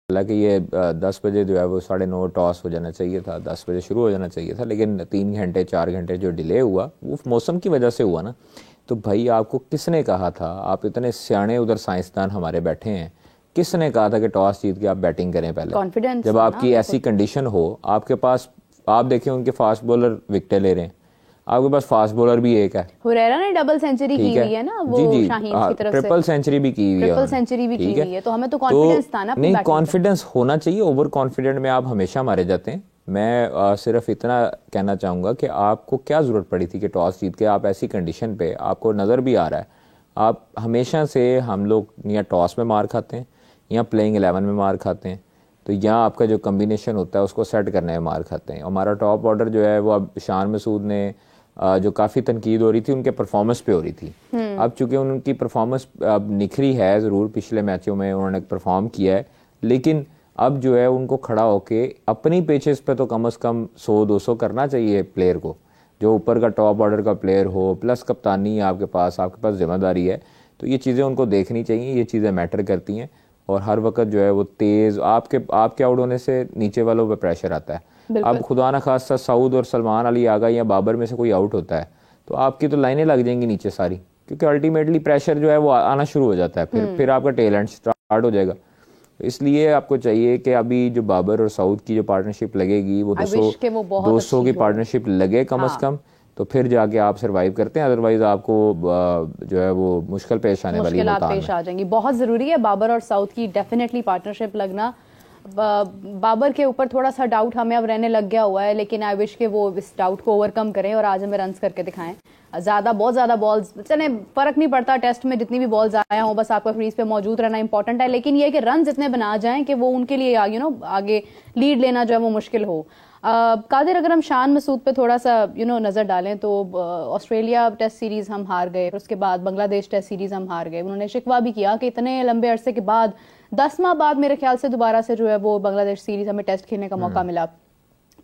हालांकि ये 10 बजे जो है वो 9:30 टॉस हो जाना चाहिए था, 10 बजे शुरू हो जाना चाहिए था, लेकिन 3 घंटे 4 घंटे जो डिले हुआ वो मौसम की वजह से हुआ ना। तो भाई आपको किसने कहा था, आप इतने सियाने उधर साइंसदान हमारे बैठे हैं, किसने कहा था कि टॉस जीत के आप बैटिंग करें पहले? कॉन्फिडेंस जब आपकी ऐसी कंडीशन हो, आपके पास, आप देखें उनके फास्ट बॉलर विकेटें ले रहे हैं, आपके पास फास्ट बॉलर भी एक है, हुरैरा ने डबल सेंचुरी की हुई है ना, वो जी शाहीन की तरफ से ट्रिपल सेंचुरी भी की हुई है, ट्रिपल सेंचुरी भी की हुई है, तो हमें तो कॉन्फिडेंस था ना। नहीं, कॉन्फिडेंस होना चाहिए, ओवर कॉन्फिडेंट में आप हमेशा मारे जाते हैं। मैं सिर्फ इतना कहना चाहूँगा कि आपको क्या ज़रूरत पड़ी थी कि टॉस जीत के आप ऐसी कंडीशन पे, आपको नज़र भी आ रहा है, आप हमेशा से, हम लोग या टॉस में मार खाते हैं या प्लेइंग 11 में मार खाते हैं, तो यहाँ आपका जो कम्बिनेशन होता है उसको सेट करने में मार खाते हैं। हमारा टॉप ऑर्डर जो है वो अब शान मसूद ने जो काफ़ी तनकीद हो रही थी उनके परफॉर्मेंस पे हो रही थी, अब चूंकि उनकी परफॉर्मेंस अब निखरी है ज़रूर, पिछले मैचों में उन्होंने परफॉर्म किया है, लेकिन अब जो है उनको खड़ा होके अपनी पेचेस पे तो कम से कम 100-200 करना चाहिए प्लेयर को, जो ऊपर का टॉप ऑर्डर का प्लेयर हो, प्लस कप्तानी है आपके पास जिम्मेदारी है, तो ये चीज़ें उनको देखनी चाहिए, ये चीज़ें मैटर करती हैं। और हर वक्त जो है वो तेज़ आपके आउट होने से नीचे वालों पे प्रेशर आता है। अब खुदा न खास्ता सऊद और सलमान अली आ गए या बाबर में से कोई आउट होता है तो आपकी तो लाइनें लग जाएंगी नीचे सारी, क्योंकि अल्टीमेटली प्रेशर जो है वो आना शुरू हो जाता है, फिर आपका टैलेंट स्टार्ट हो जाएगा। इसलिए आपको चाहिए कि अभी जो बाबर और सऊद की जो पार्टनरशिप लगेगी वो 200 की पार्टनरशिप लगे कम से कम, तो फिर जाके आप सर्वाइव करते हैं, अदरवाइज आपको जो है वो मुश्किल पेश आने वाली पेश आ जाएंगी। बहुत ज़रूरी है बाबर और सऊद की डेफिनेटली पार्टनरशिप लगना। बाबर के ऊपर थोड़ा सा डाउट हमें अब रहने लग गया हुआ है, लेकिन आई विश के वो इस डाउट को ओवरकम करें और आज हमें रन्स करके दिखाएं। बहुत ज़्यादा बॉल्स चले, फर्क नहीं पड़ता टेस्ट में जितनी भी बॉल्स आया हो, बस आपका क्रीज पे मौजूद रहना इंपॉर्टेंट है, लेकिन ये है कि रन जितने बना जाएं कि वो उनके लिए आगे लीड लेना जो है वो मुश्किल हो। कादिर, अगर हम शान मसूद पे थोड़ा सा नज़र डालें तो ऑस्ट्रेलिया टेस्ट सीरीज़ हम हार गए, उसके बाद बांग्लादेश टेस्ट सीरीज़ हम हार गए। उन्होंने शिकवा भी किया कि इतने लंबे अरसे के बाद 10 माह बाद मेरे ख्याल से दोबारा से जो है वो बांग्लादेश सीरीज़ हमें टेस्ट खेलने का मौका मिला,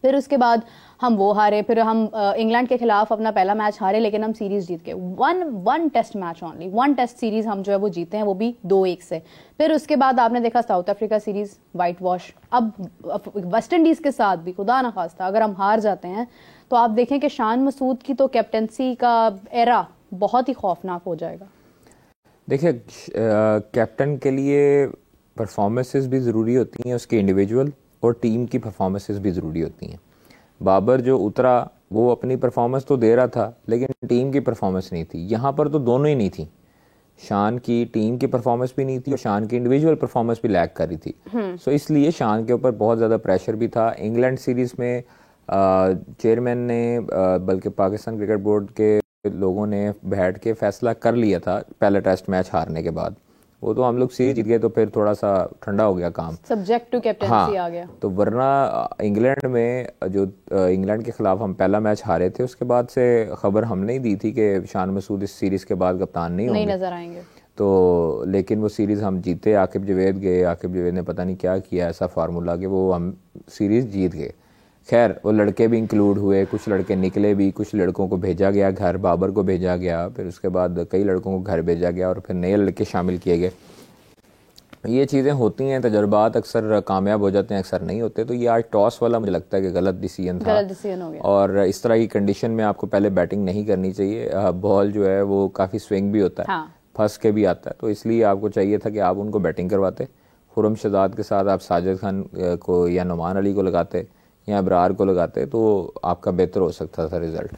फिर उसके बाद हम वो हारे, फिर हम इंग्लैंड के खिलाफ अपना पहला मैच हारे, लेकिन हम सीरीज जीत गए। One test match only, one test series हम जो है वो जीते हैं, वो भी 2-1 से। फिर उसके बाद आपने देखा south Africa series white wash, अब वेस्ट इंडीज के साथ भी खुदा ना खास्ता अगर हम हार जाते हैं तो आप देखें कि शान मसूद की तो कैप्टनसी का एरा बहुत ही खौफनाक हो जाएगा। देखिए, कैप्टन के लिए परफॉर्मेंसेस भी ज़रूरी होती हैं, उसके इंडिविजुअल और टीम की परफॉर्मेंसेस भी ज़रूरी होती हैं। बाबर जो उतरा वो अपनी परफॉर्मेंस तो दे रहा था, लेकिन टीम की परफॉर्मेंस नहीं थी। यहाँ पर तो दोनों ही नहीं थी, शान की टीम की परफॉर्मेंस भी नहीं थी और शान की इंडिविजुअल परफॉर्मेंस भी लैग कर रही थी। सो इसलिए शान के ऊपर बहुत ज़्यादा प्रेशर भी था। इंग्लैंड सीरीज़ में चेयरमैन ने बल्कि पाकिस्तान क्रिकेट बोर्ड के लोगों ने बैठ के फैसला कर लिया था पहले टेस्ट मैच हारने के बाद, वो तो हम लोग सीरीज जीत गए तो फिर थोड़ा सा ठंडा हो गया काम, सब्जेक्ट टू कैप्टेंसी आ गया। तो वरना इंग्लैंड में जो इंग्लैंड के खिलाफ हम पहला मैच हारे थे, उसके बाद से खबर हमने ही दी थी कि शान मसूद इस सीरीज के बाद कप्तान नहीं नजर आएंगे, तो लेकिन वो सीरीज हम जीते, आकिब जवेद गए, आकिब जवेद ने पता नहीं क्या किया ऐसा फार्मूला कि वो हम सीरीज जीत गए। खैर वो लड़के भी इंक्लूड हुए, कुछ लड़के निकले भी, कुछ लड़कों को भेजा गया घर, बाबर को भेजा गया, फिर उसके बाद कई लड़कों को घर भेजा गया और फिर नए लड़के शामिल किए गए। ये चीज़ें होती हैं, तजर्बात अक्सर कामयाब हो जाते हैं, अक्सर नहीं होते। तो ये आज टॉस वाला मुझे लगता है कि गलत डिसीजन था, गलत डिसीजन हो गया। और इस तरह की कंडीशन में आपको पहले बैटिंग नहीं करनी चाहिए। बॉल जो है वो काफ़ी स्विंग भी होता है, फंस के भी आता है, तो इसलिए आपको चाहिए था कि आप उनको बैटिंग करवाते। खुरम शहजाद के साथ आप साजिद खान को या नुमान अली को लगाते या अबरार को लगाते तो आपका बेहतर हो सकता था रिजल्ट।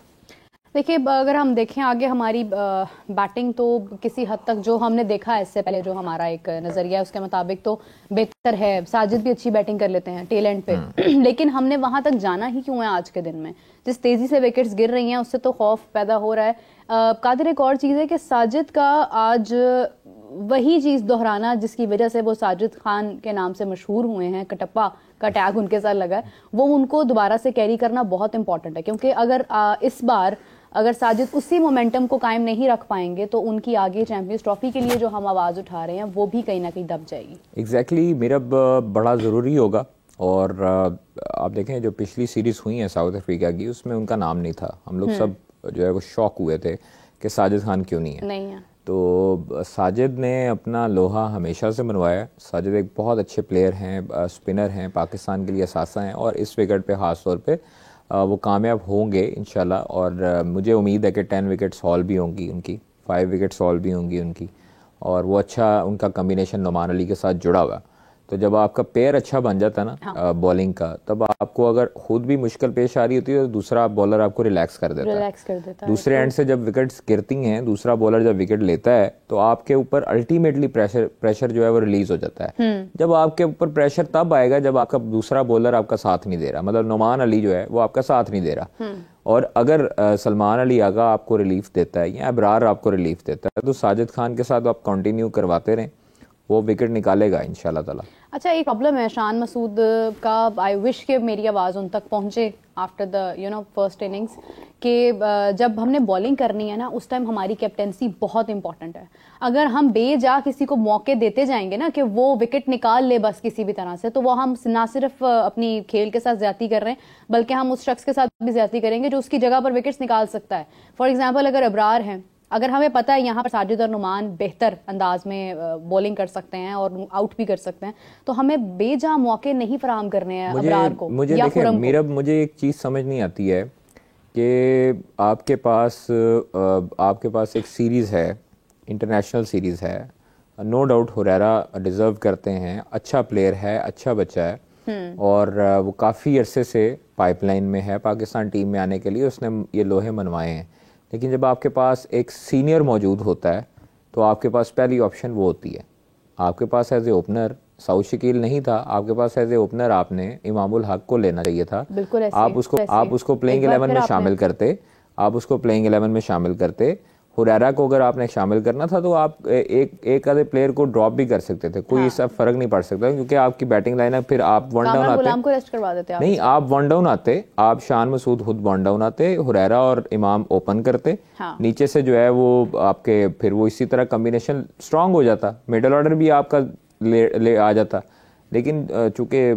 देखिए, अगर हम देखें आगे हमारी बैटिंग तो किसी हद तक जो हमने देखा है इससे पहले, जो हमारा एक नज़रिया है उसके मुताबिक तो बेहतर है। साजिद भी अच्छी बैटिंग कर लेते हैं टैलेंट पे लेकिन हमने वहां तक जाना ही क्यों है आज के दिन में? जिस तेजी से विकेट्स गिर रही हैं उससे तो खौफ पैदा हो रहा है। कादिर, एक और चीज़ है कि साजिद का आज वही चीज़ दोहराना जिसकी वजह से वो साजिद खान के नाम से मशहूर हुए हैं, कटप्पा का टैग उनके साथ लगा है, वो उनको दोबारा से कैरी करना बहुत इंपॉर्टेंट है, क्योंकि अगर इस बार अगर साजिद उसी मोमेंटम को कायम नहीं रख पाएंगे तो उनकी आगे चैंपियंस ट्रॉफी के लिए जो हम आवाज़ उठा रहे हैं वो भी कहीं ना कहीं दब जाएगी। एग्जैक्टली मेरा बड़ा ज़रूरी होगा। और आप देखें जो पिछली सीरीज़ हुई है साउथ अफ्रीका की, उसमें उनका नाम नहीं था। हम लोग सब जो है वो शॉक हुए थे कि साजिद खान क्यों नहीं है। तो साजिद ने अपना लोहा हमेशा से मनवाया। साजिद एक बहुत अच्छे प्लेयर हैं, स्पिनर हैं, पाकिस्तान के लिए असासा हैं, और इस विकेट पे ख़ास तौर पे वो कामयाब होंगे इंशाल्लाह। और मुझे उम्मीद है कि 10 विकेट्स हॉल भी होंगी उनकी, 5 विकेट्स हॉल भी होंगी उनकी, और वो अच्छा उनका कम्बिनेशन नुमान अली के साथ जुड़ा हुआ। तो जब आपका पेयर अच्छा बन जाता है ना बॉलिंग का, तब आपको अगर खुद भी मुश्किल पेश आ रही होती है तो दूसरा बॉलर आपको रिलैक्स कर देता है। दूसरे एंड से जब विकेट्स गिरती हैं, दूसरा बॉलर जब विकेट लेता है तो आपके ऊपर अल्टीमेटली प्रेशर जो है वो रिलीज हो जाता है। जब आपके ऊपर प्रेशर तब आएगा जब आपका दूसरा बॉलर आपका साथ नहीं दे रहा, मतलब नुमान अली जो है वो आपका साथ नहीं दे रहा। और अगर सलमान अली आगा आपको रिलीफ देता है या अबरार आपको रिलीफ देता है, तो साजिद खान के साथ आप कंटिन्यू करवाते रहें, वो विकेट निकालेगा इंशाल्लाह ताला। अच्छा, एक प्रॉब्लम है शान मसूद का, आई विश के मेरी आवाज़ उन तक पहुंचे आफ्टर द फर्स्ट इनिंग्स, कि जब हमने बॉलिंग करनी है ना, उस टाइम हमारी कैप्टेंसी बहुत इंपॉर्टेंट है। अगर हम बेजा किसी को मौके देते जाएंगे ना कि वो विकेट निकाल ले बस किसी भी तरह से, तो वो हम ना सिर्फ अपनी खेल के साथ ज्यादती कर रहे हैं, बल्कि हम उस शख्स के साथ भी ज्यादती करेंगे जो उसकी जगह पर विकेट्स निकाल सकता है। फॉर एग्जाम्पल, अगर अबरार हैं, अगर हमें पता है यहाँ पर साजिद और नुमान बेहतर अंदाज में बॉलिंग कर सकते हैं और आउट भी कर सकते हैं, तो हमें बेजा मौके नहीं फराहम करने हैं अबरार को। मुझे देखिए मेरा मुझे एक चीज़ समझ नहीं आती है कि आपके पास एक सीरीज़ है, इंटरनेशनल सीरीज़ है, नो डाउट हुरैरा डिज़र्व करते हैं, अच्छा प्लेयर है, अच्छा बच्चा है, और वो काफ़ी अरसे से पाइपलाइन में है पाकिस्तान टीम में आने के लिए, उसने ये लोहे मनवाए हैं। लेकिन जब आपके पास एक सीनियर मौजूद होता है तो आपके पास पहली ऑप्शन वो होती है। आपके पास as a opener Saud Shakeel नहीं था, आपके पास एज ए ओपनर आपने इमामुल हक को लेना चाहिए था। आप उसको प्लेइंग 11 में शामिल करते, हुरैरा को अगर आपने शामिल करना था तो आप एक आधे प्लेयर को ड्रॉप भी कर सकते थे, कोई इससे फर्क नहीं पड़ सकता, क्योंकि आपकी बैटिंग लाइनअप फिर आप वन डाउन आते को रेस्ट करवा देते नहीं, आप वन डाउन आते, आप शान मसूद खुद वन डाउन आते, हुरैरा और इमाम ओपन करते, नीचे से जो है वो आपके फिर वो इसी तरह कॉम्बिनेशन स्ट्रांग हो जाता, मिडिल ऑर्डर भी आपका ले आ जाता। लेकिन चूंकि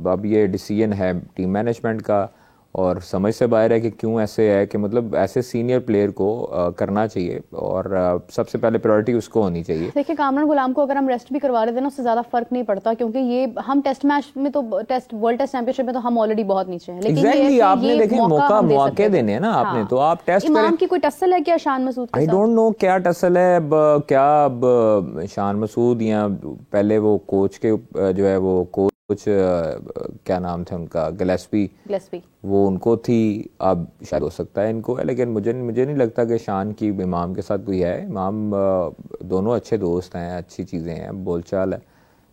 अब ये डिसीजन है टीम मैनेजमेंट का और समझ से बाहर है कि क्यों ऐसे है, कि मतलब ऐसे सीनियर प्लेयर को करना चाहिए और सबसे पहले प्रायोरिटी उसको होनी चाहिए। देखिए, कामरान गुलाम को अगर हम रेस्ट भी करवा लेते ना, उससे ज्यादा फर्क नहीं पड़ता, क्योंकि ये हम टेस्ट मैच में तो वर्ल्ड टेस्ट चैंपियनशिप में तो हम ऑलरेडी बहुत नीचे हैं। लेकिन exactly, आपने देखे मौके देने हैं ना आपने, तो आप टेस्ट करें। इमाम की कोई टसल है क्या शान मसूद के साथ? आई डोंट नो क्या टसल है, अब शान मसूद या पहले वो कोच के जो है वो कुछ क्या नाम थे उनका, गिलेस्पी वो उनको थी, अब शायद हो सकता है इनको है, लेकिन मुझे नहीं लगता कि शान की इमाम के साथ कोई है। इमाम दोनों अच्छे दोस्त हैं, अच्छी चीज़ें हैं, बोलचाल है,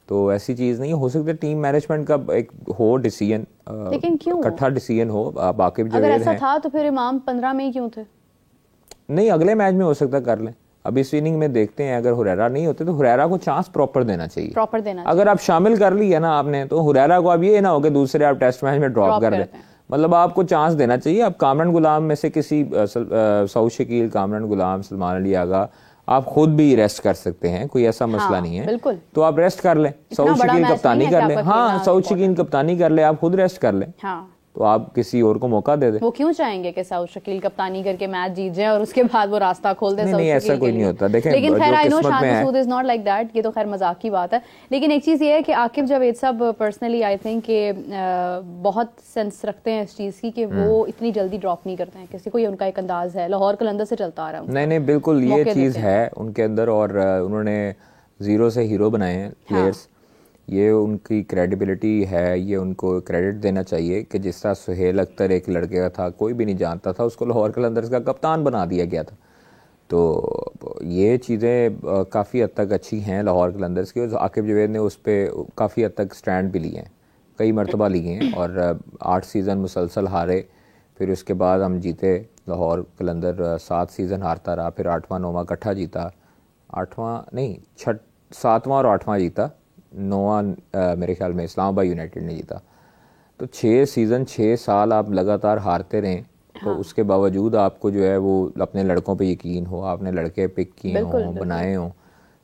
तो ऐसी चीज़ नहीं हो सकती। टीम मैनेजमेंट का एक हो डिसीजन, लेकिन क्यों इकट्ठा डिसीजन हो। बाकी अगर ऐसा था तो फिर इमाम 15 में ही क्यों थे? नहीं, अगले मैच में हो सकता कर लें। अब इस इनिंग में देखते हैं, अगर हुरैरा नहीं होते तो हुरैरा को चांस प्रॉपर देना चाहिए। अगर आप शामिल कर लिया ना आपने, तो हुरैरा को अब ये ना हो कि दूसरे आप टेस्ट मैच में ड्रॉप कर दें, मतलब आपको चांस देना चाहिए। आप कामरान गुलाम में से किसी सऊद शकील, कामरान गुलाम, सलमान अली आगा, आप खुद भी रेस्ट कर सकते हैं, कोई ऐसा मसला नहीं है, तो आप रेस्ट कर लें। सऊद शकील कप्तानी कर लें, हाँ सऊद शकील कप्तानी कर ले, आप खुद रेस्ट कर लें, तो आप किसी और को मौका दे दे। वो क्यों चाहेंगे कि सऊद शकील कप्तानी करके मैच जीत जाए और उसके बाद वो रास्ता खोल दे? नहीं, ऐसा कोई नहीं होता। देखें, लेकिन खैर I know Shan Masood is not like that, ये तो खैर मजाक की बात है। लेकिन एक चीज ये है कि आकिब जावेद साहब पर्सनली आई थिंक कि बहुत सेंस रखते हैं इस चीज की कि वो इतनी जल्दी ड्रॉप नहीं करते हैं किसी को, ये उनका एक अंदाज है, लाहौर कलंदर से चलता आ रहा है। नहीं, बिल्कुल ये चीज है उनके अंदर, और उन्होंने जीरो से हीरो बनाए हैं प्लेयर्स। ये उनकी क्रेडिबिलिटी है, ये उनको क्रेडिट देना चाहिए कि जिस तरह सुहेल अख्तर एक लड़के का था, कोई भी नहीं जानता था, उसको लाहौर कलंदर्स का कप्तान बना दिया गया था। तो ये चीज़ें काफ़ी हद तक अच्छी हैं लाहौर कलंदर्स की, और आकिब जावेद ने उस पर काफ़ी हद तक स्टैंड भी लिए हैं, कई मरतबा लिए हैं, और 8 सीज़न मुसलसल हारे, फिर उसके बाद हम जीते। लाहौर कलंदर 7 सीज़न हारता रहा, फिर 8वां 9वां इकट्ठा जीता, 7वां और 8वां जीता, 9वां मेरे ख्याल में इस्लामाबाद यूनाइटेड ने जीता। तो 6 सीज़न 6 साल आप लगातार हारते रहें, तो उसके बावजूद आपको जो है वो अपने लड़कों पे यकीन हो, आपने लड़के पिक किए हों, बनाए हों,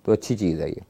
तो अच्छी चीज़ है ये।